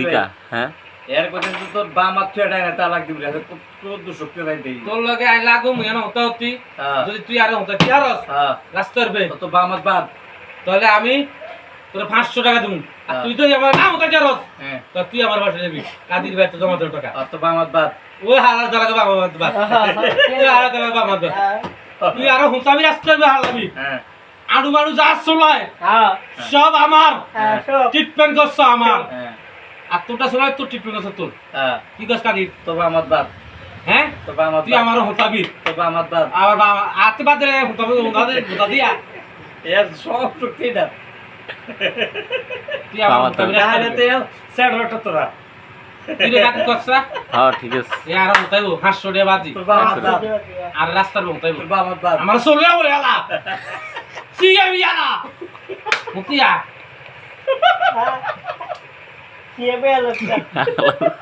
টিকা হ্যাঁ এর কথা তো তোর বাম হাত ছুঁয়ে দেয় না তালাক দিবি তোর দুশক্তি নাই দেই তোর লগে আই লাগু মুই না হতা হতি যদি তুই আর হতা কি আর রাস্তার বে তো বাম হাত বাদ তাহলে আমি তোর 500 টাকা দেব আর তুই তো আমার না হতা যারস হ্যাঁ তো তুই আমার বাসা যাবি কাদির ভাই তো জমা দে টাকা তো বাম হাত বাদ ওই হালা জায়গা বাবা বাবা তুই হালা জায়গা বাবা বাবা তুই আর হতাবি রাস্তার বে হালাবি হ্যাঁ আড়ু মাড়ু যা চলায় সব আমার ট্রিটমেন্ট করছ আমার হ্যাঁ আর তোরটা চলায় তোর ট্রিটমেন্ট করছ তোর হ্যাঁ কি করছ কাদির তো বাম হাত বাদ হ্যাঁ তো বাম হাত তুই আমার হতাবি তো বাম হাত বাদ আবার বাবা আতে বাদে হতাবি হতা দিয়া এর সব শক্তি না তুই আমার হতাবি তাহলে তো স্যার হতো তোরা তুই রে কাটি করছ হ্যাঁ ঠিক আছে এ আর হতাইব 500 টাকা বাজি তোর বাম হাত বাদ আর রাস্তার হতাইব তোর বাম হাত বাদ আমার চলে বলে আলা সি আমি আলা মুতিয়া Siapa yang lepas?